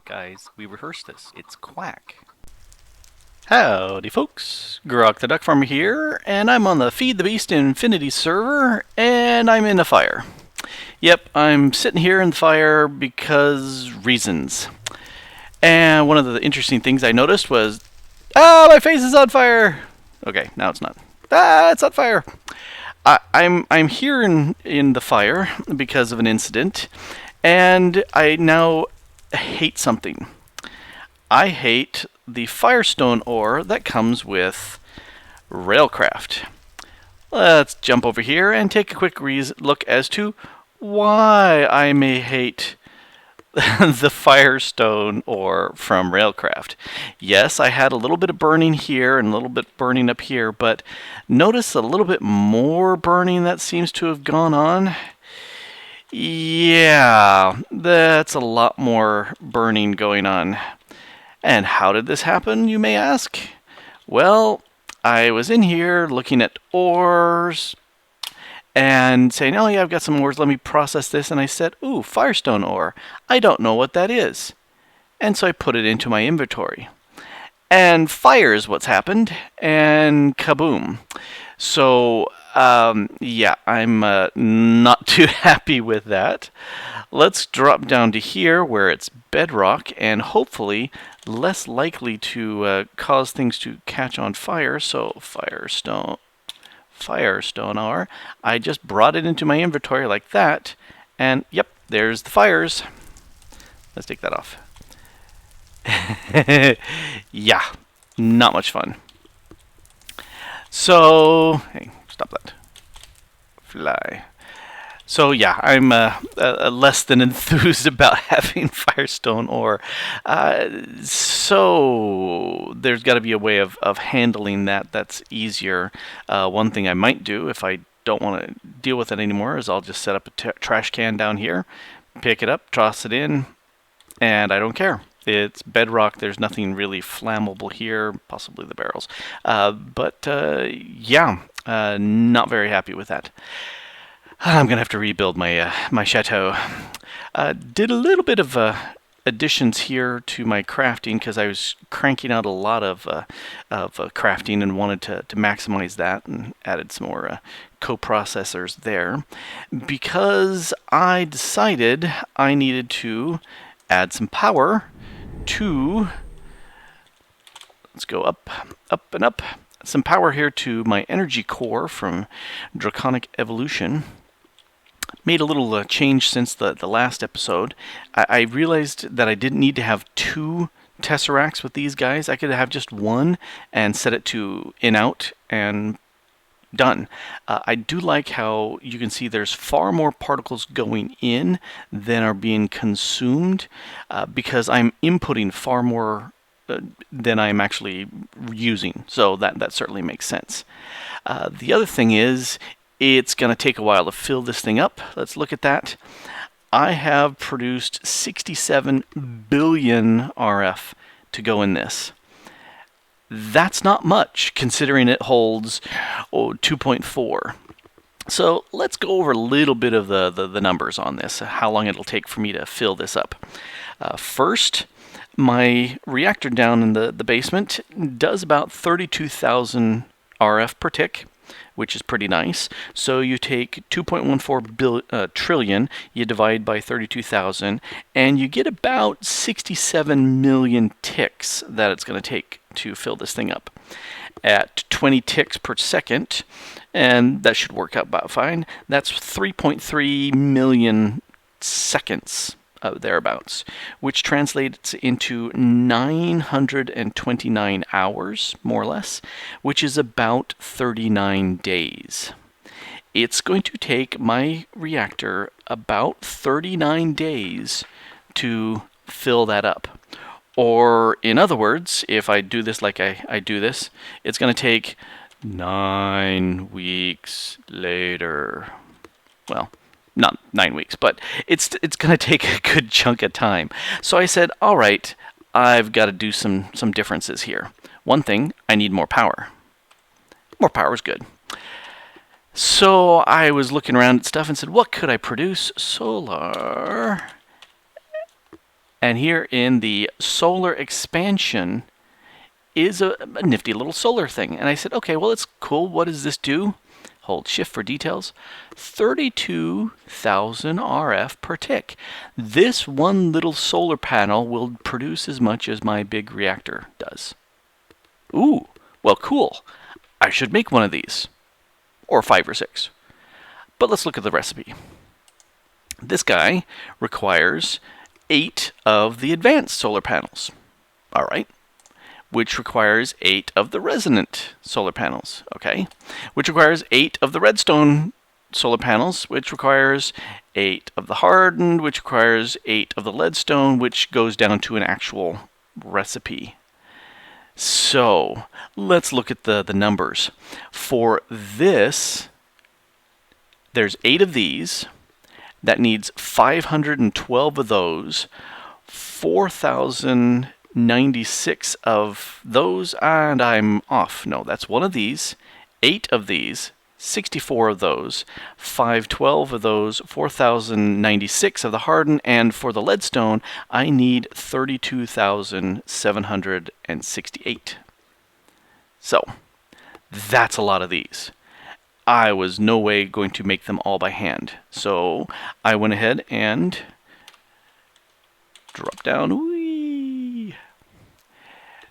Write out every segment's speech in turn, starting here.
Guys, we rehearsed this. It's quack. Howdy folks, Grok the DuckFarmer here, and I'm on the Feed the Beast Infinity server, and I'm in a fire. Yep, I'm sitting here in the fire because reasons. And one of the interesting things I noticed was, my face is on fire! Okay, now it's not. It's on fire! I'm here in the fire because of an incident, and I now hate something. I hate the Firestone ore that comes with Railcraft. Let's jump over here and take a quick look as to why I may hate the Firestone ore from Railcraft. Yes, I had a little bit of burning here and a little bit burning up here, but notice a little bit more burning that seems to have gone on. Yeah, that's a lot more burning going on. And how did this happen, you may ask? Well, I was in here looking at ores and saying, oh yeah, I've got some ores, let me process this. And I said, ooh, Firestone ore. I don't know what that is. And so I put it into my inventory. And fire is what's happened, and kaboom. So, yeah, I'm not too happy with that. Let's drop down to here where it's bedrock and hopefully less likely to cause things to catch on fire. So Firestone ore. I just brought it into my inventory like that, and yep, there's the fires. Let's take that off. Yeah, not much fun. So, hey, stop that. Fly. So yeah, I'm less than enthused about having Firestone ore. So there's got to be a way of handling that that's easier. One thing I might do if I don't want to deal with it anymore is I'll just set up a trash can down here, pick it up, toss it in, and I don't care. It's bedrock. There's nothing really flammable here, possibly the barrels. Yeah, not very happy with that. I'm going to have to rebuild my my chateau. Did a little bit of additions here to my crafting because I was cranking out a lot of crafting and wanted to maximize that, and added some more coprocessors there because I decided I needed to add some power to, let's go up, up and up, some power here to my energy core from Draconic Evolution. Made a little change since the last episode. I realized that I didn't need to have two Tesseracts with these guys. I could have just one and set it to in-out and done. I do like how you can see there's far more particles going in than are being consumed because I'm inputting far more than I'm actually using. So that certainly makes sense. The other thing is it's going to take a while to fill this thing up. Let's look at that. I have produced 67 billion RF to go in this. That's not much, considering it holds 2.4. So let's go over a little bit of the numbers on this, how long it'll take for me to fill this up. First, my reactor down in the basement does about 32,000 RF per tick, which is pretty nice. So you take 2.14 trillion, you divide by 32,000, and you get about 67 million ticks that it's going to take to fill this thing up. At 20 ticks per second, and that should work out about fine, that's 3.3 million seconds thereabouts, which translates into 929 hours, more or less, which is about 39 days. It's going to take my reactor about 39 days to fill that up. Or, in other words, if I do this like I do this, it's going to take 9 weeks later. Well, not 9 weeks, but it's going to take a good chunk of time. So I said, all right, I've got to do some differences here. One thing, I need more power. More power is good. So I was looking around at stuff and said, what could I produce? Solar And here in the solar expansion is a nifty little solar thing. And I said, okay, well, it's cool. What does this do? Hold shift for details. 32,000 RF per tick. This one little solar panel will produce as much as my big reactor does. Ooh, well, cool. I should make one of these. Or 5 or 6. But let's look at the recipe. This guy requires 8 of the advanced solar panels. All right. Which requires 8 of the resonant solar panels. Okay. Which requires 8 of the redstone solar panels, which requires 8 of the hardened, which requires 8 of the leadstone, which goes down to an actual recipe. So let's look at the numbers. For this, there's 8 of these. That needs 512 of those, 4,096 of those, and I'm off. No, that's one of these, 8 of these, 64 of those, 512 of those, 4,096 of the hardened, and for the leadstone, I need 32,768. So, that's a lot of these. I was no way going to make them all by hand. So I went ahead and dropped down. Whee!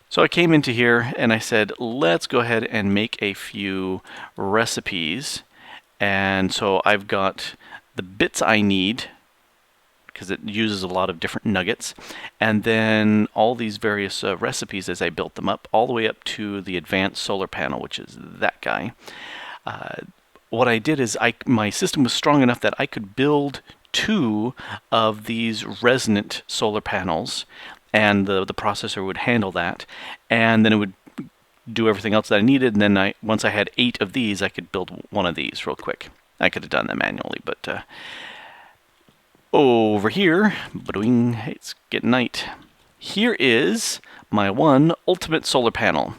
So I came into here and I said, let's go ahead and make a few recipes. And so I've got the bits I need, because it uses a lot of different nuggets, and then all these various recipes as I built them up, all the way up to the advanced solar panel, which is that guy. What I did is my system was strong enough that I could build 2 of these resonant solar panels, and the processor would handle that, and then it would do everything else that I needed, and then once I had 8 of these, I could build one of these real quick. I could have done that manually, but over here, it's getting night. Here is my one ultimate solar panel.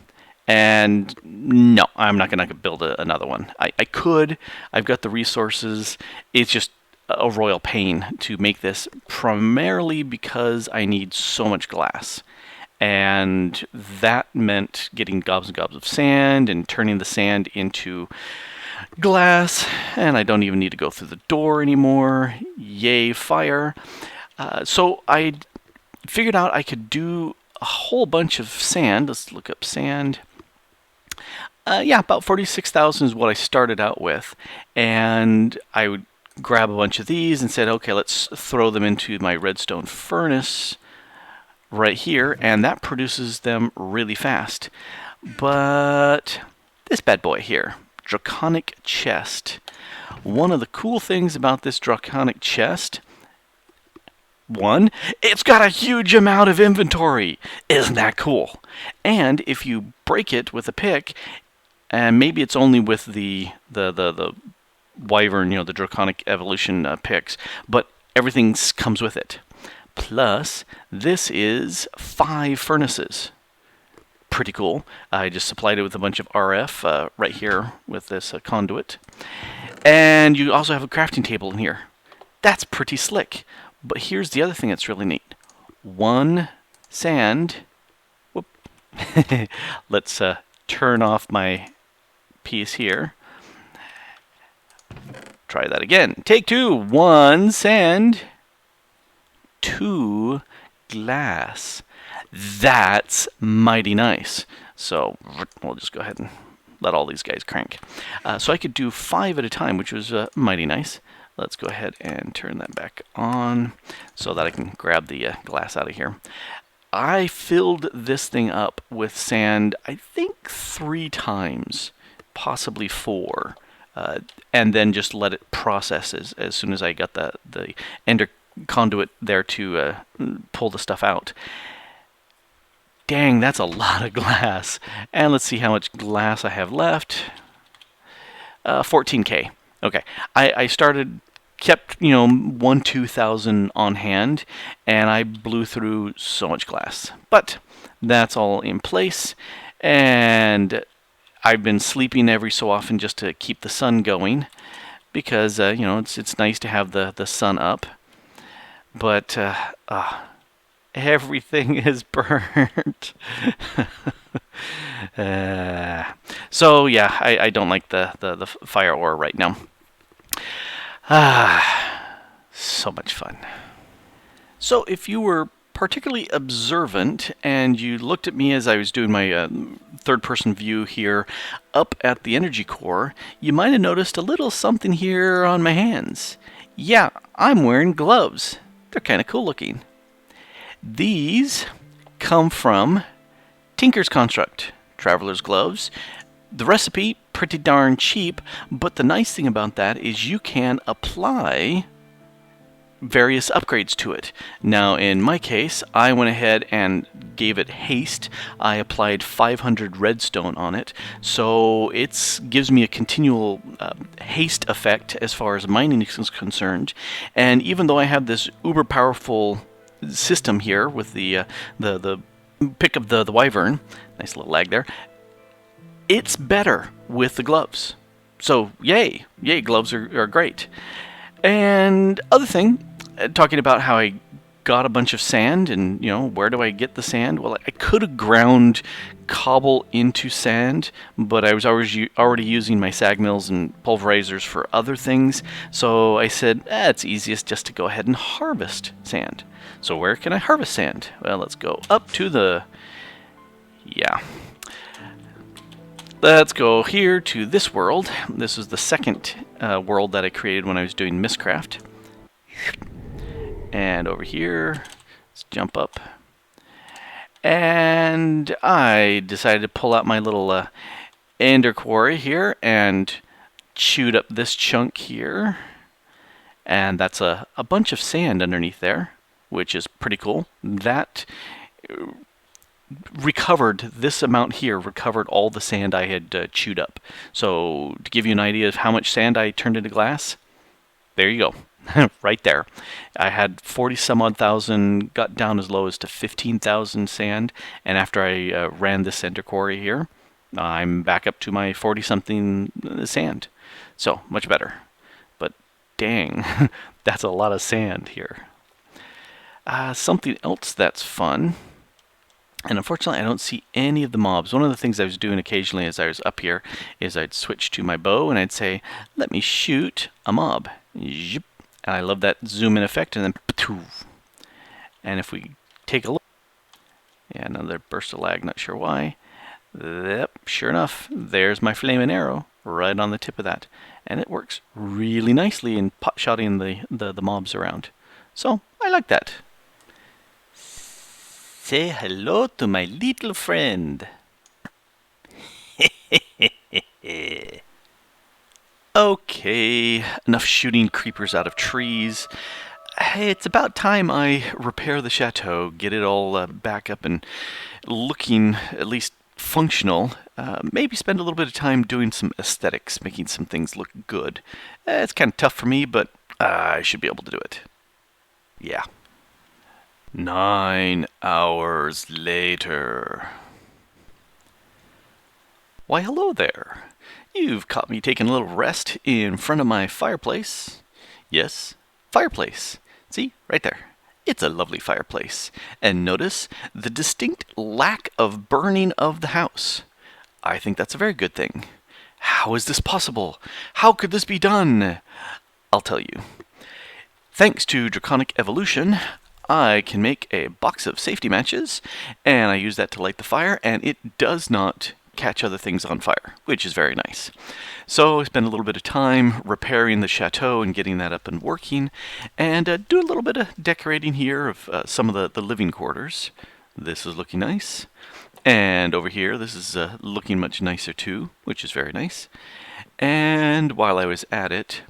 And no, I'm not going to build another one. I could. I've got the resources. It's just a royal pain to make this, primarily because I need so much glass. And that meant getting gobs and gobs of sand and turning the sand into glass. And I don't even need to go through the door anymore. Yay, fire. So I figured out I could do a whole bunch of sand. Let's look up sand. Yeah, about 46,000 is what I started out with. And I would grab a bunch of these and said, okay, let's throw them into my redstone furnace right here. And that produces them really fast. But this bad boy here, Draconic Chest. One of the cool things about this Draconic Chest, one, it's got a huge amount of inventory. Isn't that cool? And if you break it with a pick, and maybe it's only with the Wyvern, the Draconic Evolution picks, but everything comes with it. Plus, this is 5 furnaces. Pretty cool. I just supplied it with a bunch of RF right here with this conduit. And you also have a crafting table in here. That's pretty slick. But here's the other thing that's really neat. 1 sand. Whoop. Let's turn off my piece here. Try that again. Take 2. 1 sand. 2 glass. That's mighty nice. So we'll just go ahead and let all these guys crank. So I could do 5 at a time, which was mighty nice. Let's go ahead and turn that back on so that I can grab the glass out of here. I filled this thing up with sand, I think 3 times, possibly 4, and then just let it process as soon as I got the ender conduit there to pull the stuff out. Dang, that's a lot of glass. And let's see how much glass I have left. 14K. Okay, I kept 2,000 on hand, and I blew through so much glass. But that's all in place, and I've been sleeping every so often just to keep the sun going, because it's nice to have the sun up. But Everything is burnt. So yeah, I don't like the fire ore right now. So much fun. So if you were particularly observant and you looked at me as I was doing my third-person view here up at the energy core, you might have noticed a little something here on my hands. Yeah, I'm wearing gloves. They're kind of cool looking. These come from Tinker's Construct, Traveler's Gloves. The recipe, pretty darn cheap, but the nice thing about that is you can apply various upgrades to it. Now, in my case, I went ahead and gave it haste. I applied 500 redstone on it, so it gives me a continual haste effect as far as mining is concerned. And even though I have this uber powerful system here with the pick of the wyvern, nice little lag there, it's better with the gloves. So yay, gloves are great. And other thing, talking about how I got a bunch of sand and, where do I get the sand? Well, I could have ground cobble into sand, but I was already using my sag mills and pulverizers for other things. So I said, it's easiest just to go ahead and harvest sand. So where can I harvest sand? Well, let's go up to let's go here to this world. This is the second world that I created when I was doing Mistcraft. And over here, let's jump up. And I decided to pull out my little ender quarry here and chewed up this chunk here. And that's a bunch of sand underneath there, which is pretty cool. That recovered, this amount here recovered all the sand I had chewed up. So to give you an idea of how much sand I turned into glass, there you go. Right there. I had 40 some odd thousand, got down as low as to 15,000 sand, and after I ran this ender quarry here, I'm back up to my 40 something sand. So much better. But dang, that's a lot of sand here. Something else that's fun, and unfortunately I don't see any of the mobs. One of the things I was doing occasionally as I was up here is I'd switch to my bow and I'd say, let me shoot a mob. Yep. And I love that zoom in effect, and then and if we take a look, yeah, another burst of lag, not sure why. Yep, sure enough, there's my flaming arrow right on the tip of that, and it works really nicely in pot-shotting the mobs around. So I like that. Say hello to my little friend. Okay, enough shooting creepers out of trees. Hey, it's about time I repair the chateau, get it all back up and looking at least functional. Maybe spend a little bit of time doing some aesthetics, making some things look good. It's kind of tough for me, but I should be able to do it. Yeah. 9 hours later. Why, hello there. You've caught me taking a little rest in front of my fireplace. Yes, fireplace. See, right there. It's a lovely fireplace. And notice the distinct lack of burning of the house. I think that's a very good thing. How is this possible? How could this be done? I'll tell you. Thanks to Draconic Evolution, I can make a box of safety matches, and I use that to light the fire, and it does not catch other things on fire, which is very nice. So I spent a little bit of time repairing the chateau and getting that up and working, and do a little bit of decorating here of some of the living quarters. This is looking nice. And over here, this is looking much nicer too, which is very nice. And while I was at it,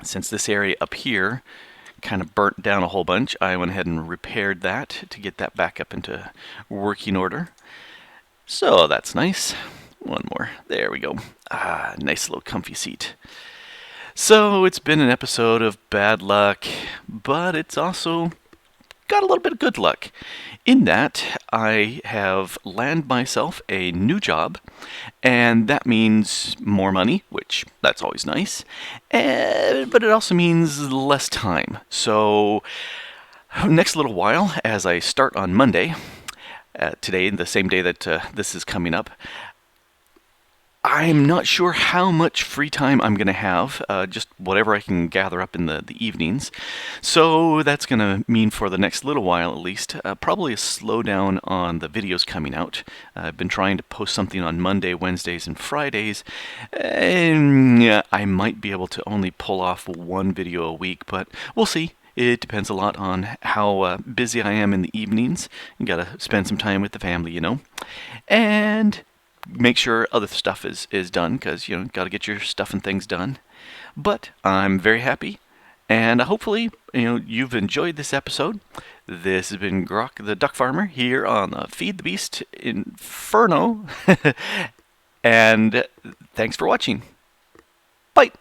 since this area up here kind of burnt down a whole bunch, I went ahead and repaired that to get that back up into working order. So that's nice. One more. There we go. Nice little comfy seat. So it's been an episode of bad luck, but it's also got a little bit of good luck. In that, I have landed myself a new job, and that means more money, which that's always nice, but it also means less time. So Next little while, as I start on Monday, today, the same day that this is coming up, I'm not sure how much free time I'm going to have, just whatever I can gather up in the evenings. So that's going to mean for the next little while at least, probably a slowdown on the videos coming out. I've been trying to post something on Monday, Wednesdays, and Fridays, and I might be able to only pull off one video a week, but we'll see. It depends a lot on how busy I am in the evenings. You gotta spend some time with the family, you know. And make sure other stuff is done, because got to get your stuff and things done. But I'm very happy, and hopefully you've enjoyed this episode. This has been Grok the Duck Farmer here on the Feed the Beast Inferno, and thanks for watching. Bye.